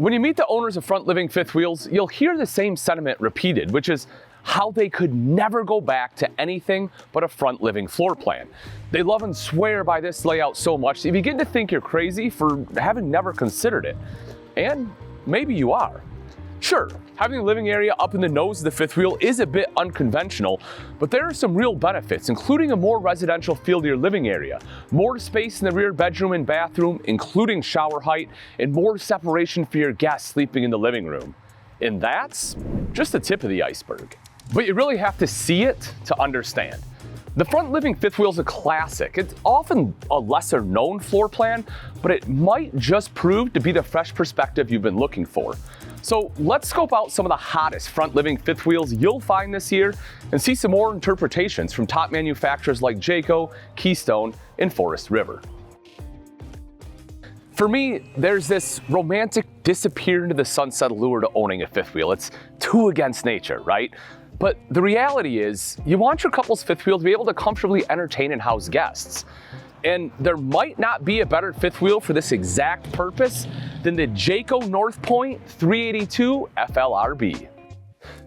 When you meet the owners of Front Living Fifth Wheels, you'll hear the same sentiment repeated, which is how they could never go back to anything but a front living floor plan. They love and swear by this layout so much that you begin to think you're crazy for having never considered it. And maybe you are. Sure, having a living area up in the nose of the fifth wheel is a bit unconventional, but there are some real benefits, including a more residential feel to your living area, more space in the rear bedroom and bathroom, including shower height, and more separation for your guests sleeping in the living room. And that's just the tip of the iceberg. But you really have to see it to understand. The Front Living Fifth Wheel is a classic. It's often a lesser known floor plan, but it might just prove to be the fresh perspective you've been looking for. So let's scope out some of the hottest Front Living Fifth Wheels you'll find this year and see some more interpretations from top manufacturers like Jayco, Keystone, and Forest River. For me, there's this romantic disappear into the sunset allure to owning a fifth wheel. It's too against nature, right? But the reality is, you want your couple's fifth wheel to be able to comfortably entertain and house guests. And there might not be a better fifth wheel for this exact purpose than the Jaco North Point 382 FLRB.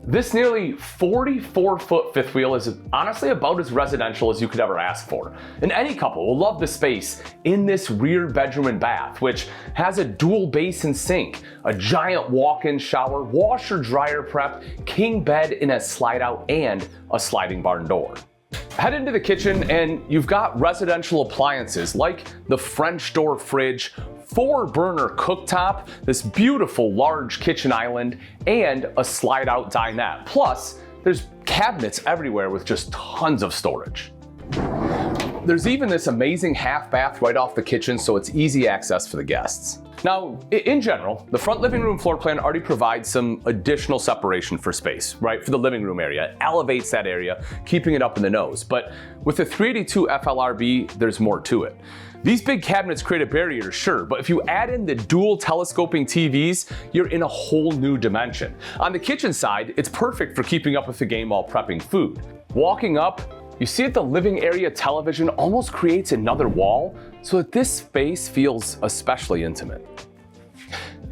This nearly 44-foot fifth wheel is honestly about as residential as you could ever ask for. And any couple will love the space in this rear bedroom and bath, which has a dual basin sink, a giant walk-in shower, washer dryer prep, king bed in a slide out, and a sliding barn door. Head into the kitchen and you've got residential appliances like the French door fridge, 4-burner cooktop, this beautiful large kitchen island, and a slide-out dinette. Plus, there's cabinets everywhere with just tons of storage. There's even this amazing half bath right off the kitchen, so it's easy access for the guests. Now, in general, the front living room floor plan already provides some additional separation for space, right, for the living room area. It elevates that area, keeping it up in the nose. But with the 382 FLRB, there's more to it. These big cabinets create a barrier, sure, but if you add in the dual telescoping TVs, you're in a whole new dimension. On the kitchen side, it's perfect for keeping up with the game while prepping food. Walking up, you see that the living area television almost creates another wall, so that this space feels especially intimate.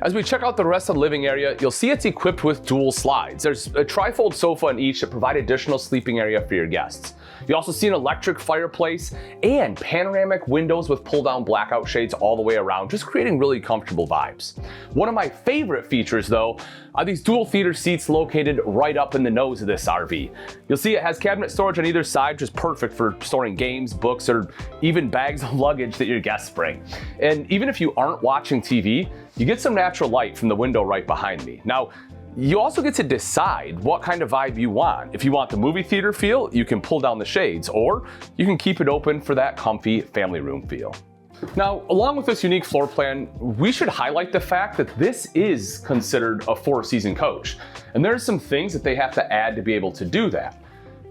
As we check out the rest of the living area, you'll see it's equipped with dual slides. There's a trifold sofa in each that provide additional sleeping area for your guests. You also see an electric fireplace and panoramic windows with pull-down blackout shades all the way around, just creating really comfortable vibes. One of my favorite features, though, are these dual theater seats located right up in the nose of this RV. You'll see it has cabinet storage on either side, just perfect for storing games, books, or even bags of luggage that your guests bring. And even if you aren't watching TV, you get some natural light from the window right behind me. Now, you also get to decide what kind of vibe you want. If you want the movie theater feel, you can pull down the shades, or you can keep it open for that comfy family room feel. Now, along with this unique floor plan, we should highlight the fact that this is considered a 4-season coach. And there's some things that they have to add to be able to do that.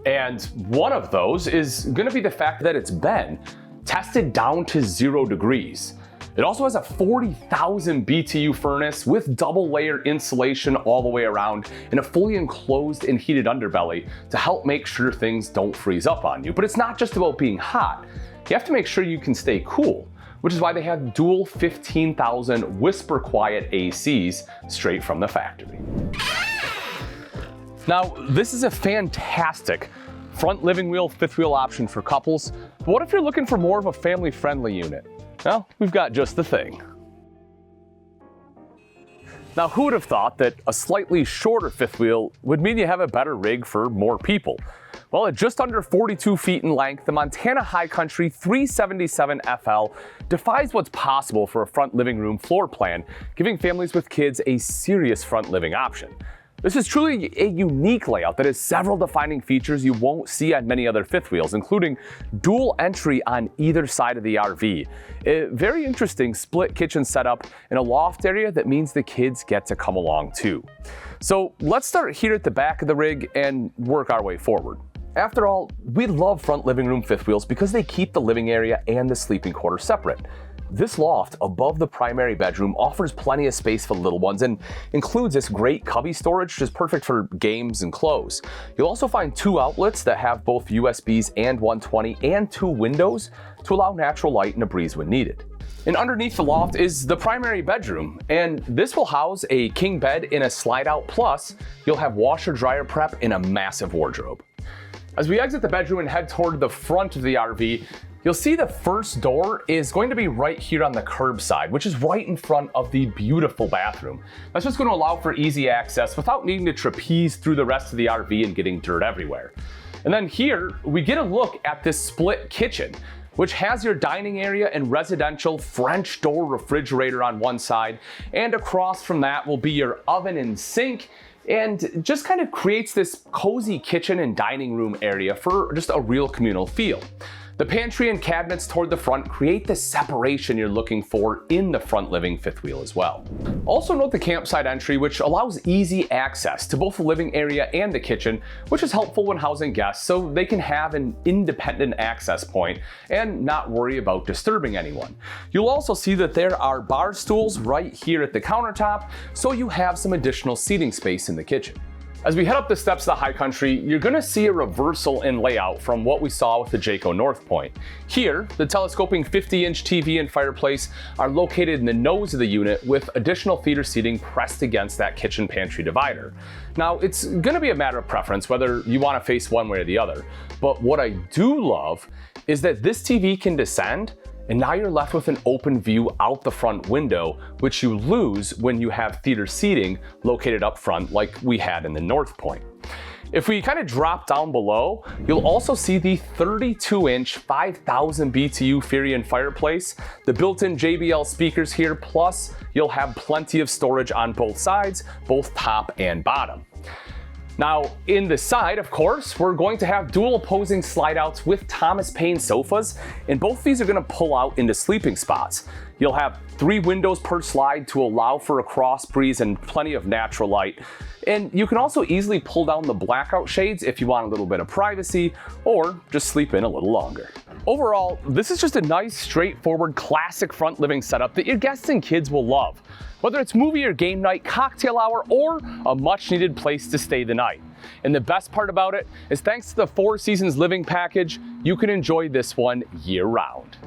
And one of those is gonna be the fact that it's been tested down to 0 degrees. It also has a 40,000 BTU furnace with double layer insulation all the way around and a fully enclosed and heated underbelly to help make sure things don't freeze up on you. But it's not just about being hot. You have to make sure you can stay cool, which is why they have dual 15,000 whisper quiet ACs straight from the factory. Now, this is a fantastic front living wheel, fifth wheel option for couples. But what if you're looking for more of a family friendly unit? Well, we've got just the thing. Now, who would have thought that a slightly shorter fifth wheel would mean you have a better rig for more people? Well, at just under 42 feet in length, the Montana High Country 377 FL defies what's possible for a front living room floor plan, giving families with kids a serious front living option. This is truly a unique layout that has several defining features you won't see on many other fifth wheels, including dual entry on either side of the RV, a very interesting split kitchen setup, and a loft area that means the kids get to come along too. So let's start here at the back of the rig and work our way forward. After all, we love front living room fifth wheels because they keep the living area and the sleeping quarters separate. This loft above the primary bedroom offers plenty of space for the little ones and includes this great cubby storage, which is perfect for games and clothes. You'll also find 2 outlets that have both USBs and 120 and 2 windows to allow natural light and a breeze when needed. And underneath the loft is the primary bedroom, and this will house a king bed in a slide out, plus you'll have washer dryer prep in a massive wardrobe. As we exit the bedroom and head toward the front of the RV, you'll see the first door is going to be right here on the curb side, which is right in front of the beautiful bathroom. That's just going to allow for easy access without needing to trapeze through the rest of the RV and getting dirt everywhere. And then here, we get a look at this split kitchen, which has your dining area and residential French door refrigerator on one side, and across from that will be your oven and sink, and just kind of creates this cozy kitchen and dining room area for just a real communal feel. The pantry and cabinets toward the front create the separation you're looking for in the front living fifth wheel as well. Also note the campsite entry, which allows easy access to both the living area and the kitchen, which is helpful when housing guests so they can have an independent access point and not worry about disturbing anyone. You'll also see that there are bar stools right here at the countertop, so you have some additional seating space in the kitchen. As we head up the steps of the high country, you're going to see a reversal in layout from what we saw with the Jayco North Point. Here, the telescoping 50-inch TV and fireplace are located in the nose of the unit with additional theater seating pressed against that kitchen pantry divider. Now, it's going to be a matter of preference whether you want to face one way or the other, but what I do love is that this TV can descend, and now you're left with an open view out the front window, which you lose when you have theater seating located up front like we had in the North Point. If we kind of drop down below, you'll also see the 32-inch 5,000 BTU Furion fireplace, the built-in JBL speakers here, plus you'll have plenty of storage on both sides, both top and bottom. Now, in the side, of course, we're going to have dual opposing slide outs with Thomas Paine sofas, and both these are going to pull out into sleeping spots. You'll have 3 windows per slide to allow for a cross breeze and plenty of natural light. And you can also easily pull down the blackout shades if you want a little bit of privacy or just sleep in a little longer. Overall, this is just a nice, straightforward, classic front living setup that your guests and kids will love. Whether it's movie or game night, cocktail hour, or a much needed place to stay the night. And the best part about it is thanks to the 4 Seasons living package, you can enjoy this one year round.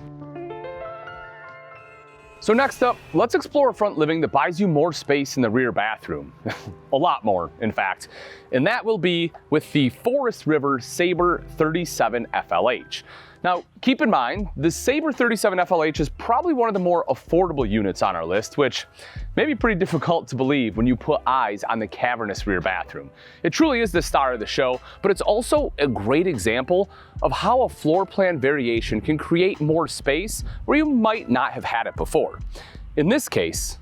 So next up, let's explore a front living that buys you more space in the rear bathroom. A lot more, in fact. And that will be with the Forest River Saber 37 FLH. Now, keep in mind, the Saber 37 FLH is probably one of the more affordable units on our list, which may be pretty difficult to believe when you put eyes on the cavernous rear bathroom. It truly is the star of the show, but it's also a great example of how a floor plan variation can create more space where you might not have had it before. In this case,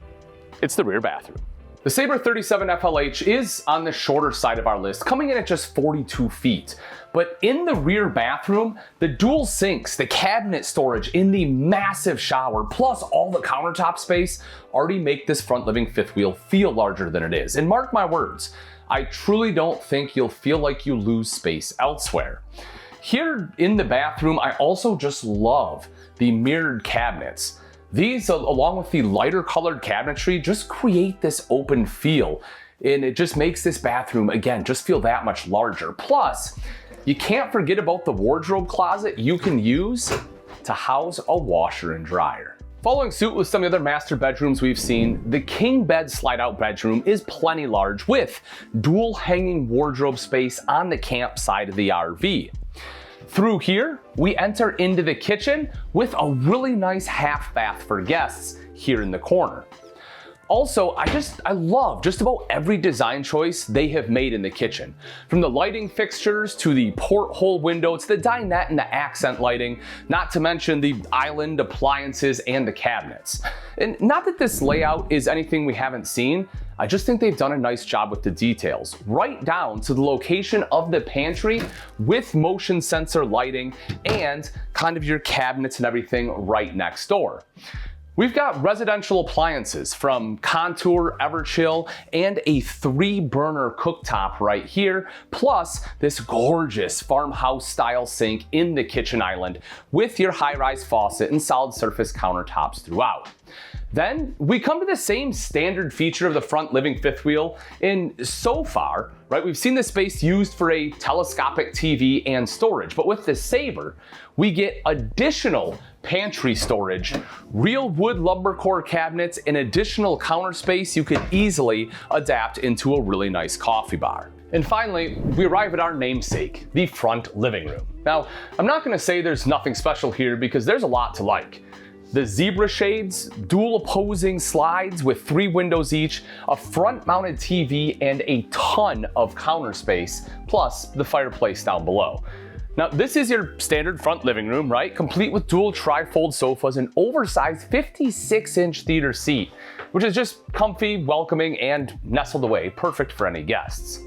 it's the rear bathroom. The Saber 37 FLH is on the shorter side of our list, coming in at just 42 feet. But in the rear bathroom, the dual sinks, the cabinet storage in the massive shower, plus all the countertop space already make this front living fifth wheel feel larger than it is. And mark my words, I truly don't think you'll feel like you lose space elsewhere. Here in the bathroom, I also just love the mirrored cabinets. These, along with the lighter colored cabinetry, just create this open feel, and it just makes this bathroom, again, just feel that much larger. Plus, you can't forget about the wardrobe closet you can use to house a washer and dryer. Following suit with some of the other master bedrooms we've seen, the king bed slide-out bedroom is plenty large with dual hanging wardrobe space on the camp side of the RV. Through here, we enter into the kitchen with a really nice half bath for guests here in the corner. Also, I love just about every design choice they have made in the kitchen. From the lighting fixtures to the porthole window to the dinette and the accent lighting, not to mention the island appliances and the cabinets. And not that this layout is anything we haven't seen, I just think they've done a nice job with the details, right down to the location of the pantry with motion sensor lighting and kind of your cabinets and everything right next door. We've got residential appliances from Contour, Everchill, and a 3-burner cooktop right here, plus this gorgeous farmhouse style sink in the kitchen island with your high-rise faucet and solid surface countertops throughout. Then we come to the same standard feature of the front living fifth wheel, and so far, right, we've seen this space used for a telescopic TV and storage, but with the Saber, we get additional pantry storage, real wood lumber core cabinets, and additional counter space you could easily adapt into a really nice coffee bar. And finally, we arrive at our namesake, the front living room. Now, I'm not gonna say there's nothing special here because there's a lot to like. The zebra shades, dual opposing slides with 3 windows each, a front mounted TV, and a ton of counter space, plus the fireplace down below. Now, this is your standard front living room, right? Complete with dual trifold sofas and oversized 56-inch theater seat, which is just comfy, welcoming, and nestled away, perfect for any guests.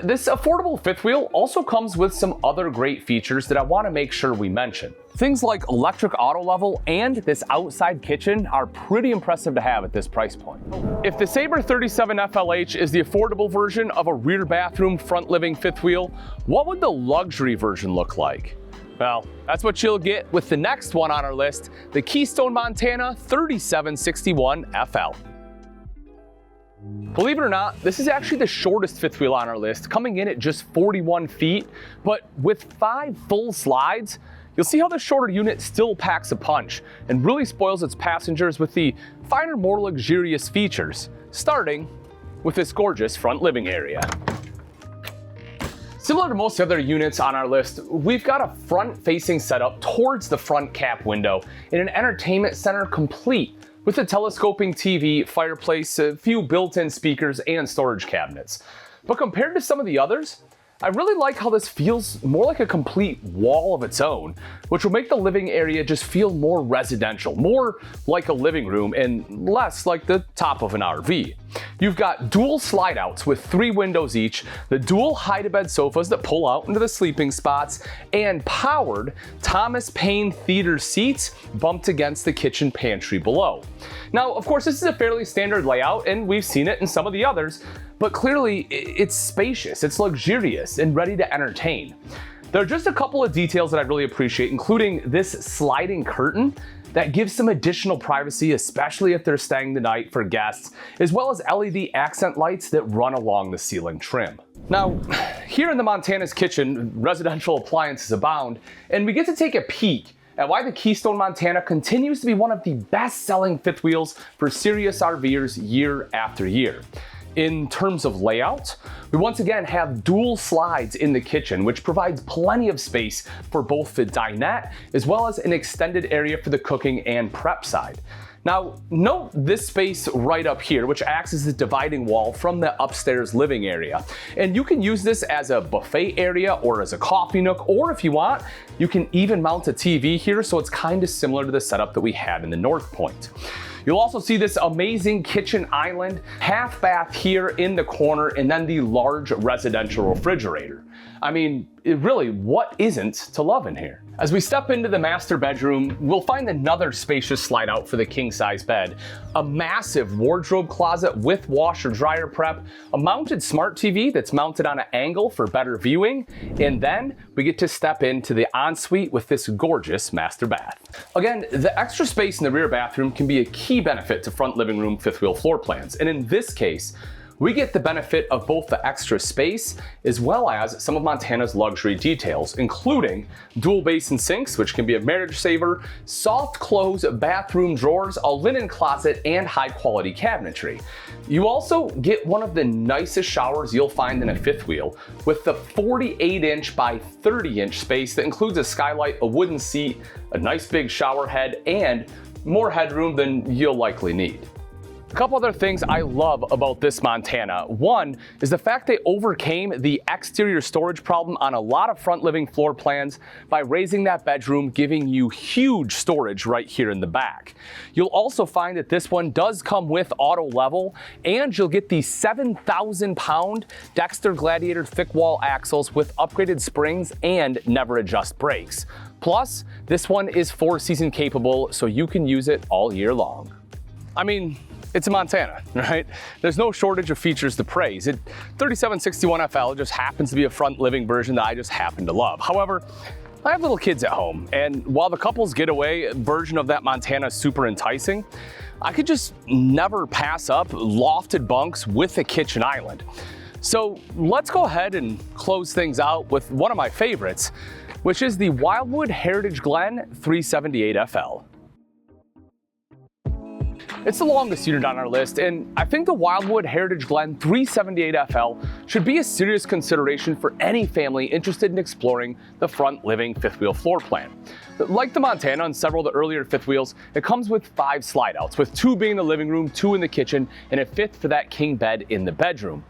This affordable fifth wheel also comes with some other great features that I want to make sure we mention. Things like electric auto level and this outside kitchen are pretty impressive to have at this price point. If the Saber 37 FLH is the affordable version of a rear bathroom front living fifth wheel, what would the luxury version look like? Well, that's what you'll get with the next one on our list, the Keystone Montana 3761 FL. Believe it or not, this is actually the shortest fifth wheel on our list, coming in at just 41 feet, but with 5 full slides, you'll see how the shorter unit still packs a punch and really spoils its passengers with the finer, more luxurious features, starting with this gorgeous front living area. Similar to most other units on our list, we've got a front-facing setup towards the front cap window in an entertainment center complete with a telescoping TV, fireplace, a few built-in speakers, and storage cabinets. But compared to some of the others, I really like how this feels more like a complete wall of its own, which will make the living area just feel more residential, more like a living room and less like the top of an RV. You've got dual slide outs with 3 windows each, the dual hide-to-bed sofas that pull out into the sleeping spots, and powered Thomas Paine theater seats bumped against the kitchen pantry below. Now, of course, this is a fairly standard layout, and we've seen it in some of the others, but clearly it's spacious, it's luxurious, and ready to entertain. There are just a couple of details that I really appreciate, including this sliding curtain that gives some additional privacy, especially if they're staying the night for guests, as well as LED accent lights that run along the ceiling trim. Now, here in the Montana's kitchen, residential appliances abound, and we get to take a peek at why the Keystone Montana continues to be one of the best-selling fifth wheels for serious RVers year after year. In terms of layout, we once again have dual slides in the kitchen, which provides plenty of space for both the dinette as well as an extended area for the cooking and prep side. Now, note this space right up here, which acts as the dividing wall from the upstairs living area. And you can use this as a buffet area or as a coffee nook, or if you want, you can even mount a TV here, so it's kind of similar to the setup that we had in the North Point. You'll also see this amazing kitchen island, half bath here in the corner, and then the large residential refrigerator. I mean, really, what isn't to love in here? As we step into the master bedroom, we'll find another spacious slide out for the king-size bed, a massive wardrobe closet with washer-dryer prep, a mounted smart TV that's mounted on an angle for better viewing, and then we get to step into the ensuite with this gorgeous master bath. Again, the extra space in the rear bathroom can be a key benefit to front living room fifth wheel floor plans, and in this case, we get the benefit of both the extra space as well as some of Montana's luxury details, including dual basin sinks, which can be a marriage saver, soft close bathroom drawers, a linen closet, and high quality cabinetry. You also get one of the nicest showers you'll find in a fifth wheel with the 48-inch by 30-inch space that includes a skylight, a wooden seat, a nice big shower head, and more headroom than you'll likely need. A couple other things I love about this Montana. One is the fact they overcame the exterior storage problem on a lot of front living floor plans by raising that bedroom, giving you huge storage right here in the back. You'll also find that this one does come with auto level, and you'll get the 7,000-pound Dexter Gladiator thick wall axles with upgraded springs and never adjust brakes. Plus, this one is 4-season capable, so you can use it all year long. I mean, it's a Montana, right? There's no shortage of features to praise. 3761 FL just happens to be a front living version that I just happen to love. However, I have little kids at home, and while the couple's getaway version of that Montana is super enticing, I could just never pass up lofted bunks with a kitchen island. So let's go ahead and close things out with one of my favorites, which is the Wildwood Heritage Glen 378FL. It's the longest unit on our list, and I think the Wildwood Heritage Glen 378FL should be a serious consideration for any family interested in exploring the front living fifth wheel floor plan. Like the Montana and several of the earlier fifth wheels, it comes with 5 slide outs, with 2 being in the living room, 2 in the kitchen, and a 5th for that king bed in the bedroom.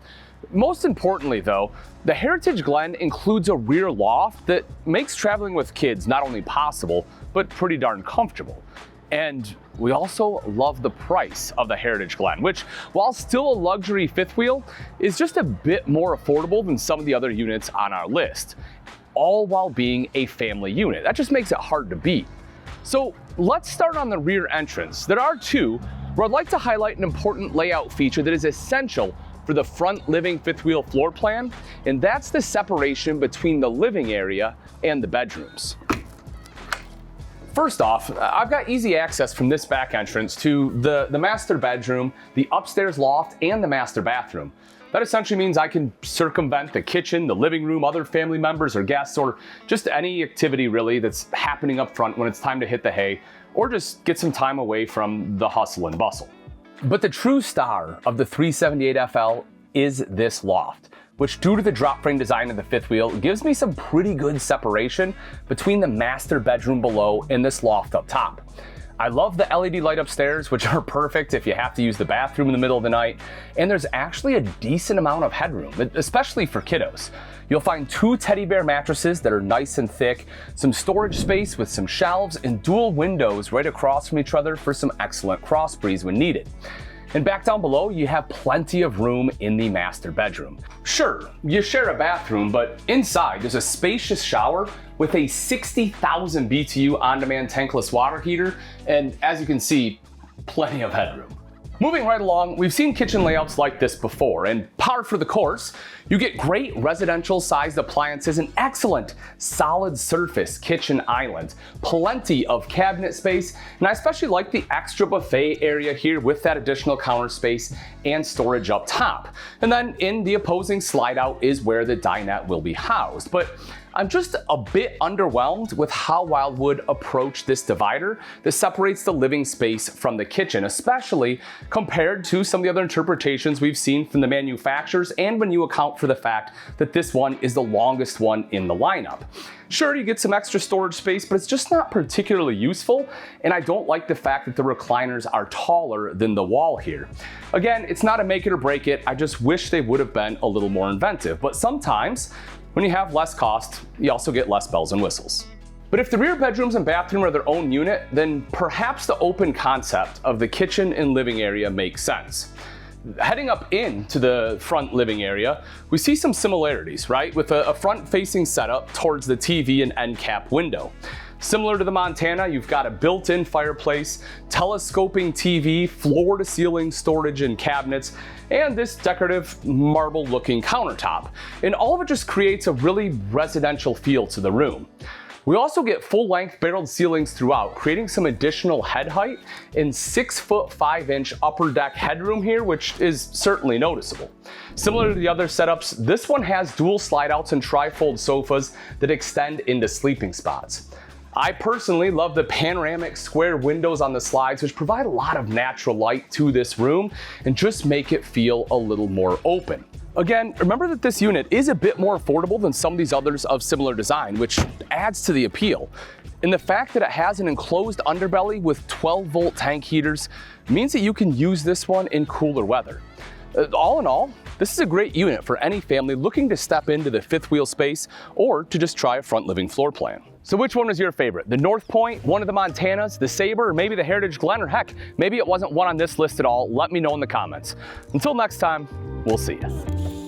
Most importantly though, the Heritage Glen includes a rear loft that makes traveling with kids not only possible, but pretty darn comfortable. And we also love the price of the Heritage Glen, which, while still a luxury fifth wheel, is just a bit more affordable than some of the other units on our list, all while being a family unit. That just makes it hard to beat. So let's start on the rear entrance. There are 2, where I'd like to highlight an important layout feature that is essential for the front living fifth wheel floor plan, and that's the separation between the living area and the bedrooms. First off, I've got easy access from this back entrance to the master bedroom, the upstairs loft, and the master bathroom. That essentially means I can circumvent the kitchen, the living room, other family members or guests, or just any activity really that's happening up front when it's time to hit the hay, or just get some time away from the hustle and bustle. But the true star of the 378FL is this loft, which, due to the drop frame design of the fifth wheel, gives me some pretty good separation between the master bedroom below and this loft up top. I love the LED light upstairs, which are perfect if you have to use the bathroom in the middle of the night, and there's actually a decent amount of headroom, especially for kiddos. You'll find 2 teddy bear mattresses that are nice and thick, some storage space with some shelves, and dual windows right across from each other for some excellent cross breeze when needed. And back down below, you have plenty of room in the master bedroom. Sure, you share a bathroom, but inside there's a spacious shower with a 60,000 BTU on-demand tankless water heater, and as you can see, plenty of headroom. Moving right along, we've seen kitchen layouts like this before, and par for the course, you get great residential sized appliances and excellent solid surface kitchen islands, plenty of cabinet space, and I especially like the extra buffet area here with that additional counter space and storage up top. And then in the opposing slide out is where the dinette will be housed. But I'm just a bit underwhelmed with how Wildwood approached this divider that separates the living space from the kitchen, especially compared to some of the other interpretations we've seen from the manufacturers, and when you account for the fact that this one is the longest one in the lineup. Sure, you get some extra storage space, but it's just not particularly useful, and I don't like the fact that the recliners are taller than the wall here. Again, it's not a make it or break it, I just wish they would have been a little more inventive, but sometimes when you have less cost, you also get less bells and whistles. But if the rear bedrooms and bathroom are their own unit, then perhaps the open concept of the kitchen and living area makes sense. Heading up into the front living area, we see some similarities, right? With a front-facing setup towards the TV and end cap window. Similar to the Montana, you've got a built-in fireplace, telescoping TV, floor-to-ceiling storage and cabinets, and this decorative marble-looking countertop. And all of it just creates a really residential feel to the room. We also get full-length barreled ceilings throughout, creating some additional head height and 6' 5" upper deck headroom here, which is certainly noticeable. Similar to the other setups, this one has dual slide-outs and tri-fold sofas that extend into sleeping spots. I personally love the panoramic square windows on the slides, which provide a lot of natural light to this room and just make it feel a little more open. Again, remember that this unit is a bit more affordable than some of these others of similar design, which adds to the appeal. And the fact that it has an enclosed underbelly with 12-volt tank heaters means that you can use this one in cooler weather. All in all, this is a great unit for any family looking to step into the fifth wheel space or to just try a front living floor plan. So which one was your favorite? The North Point, one of the Montanas, the Saber, or maybe the Heritage Glen, or heck, maybe it wasn't one on this list at all? Let me know in the comments. Until next time, we'll see you.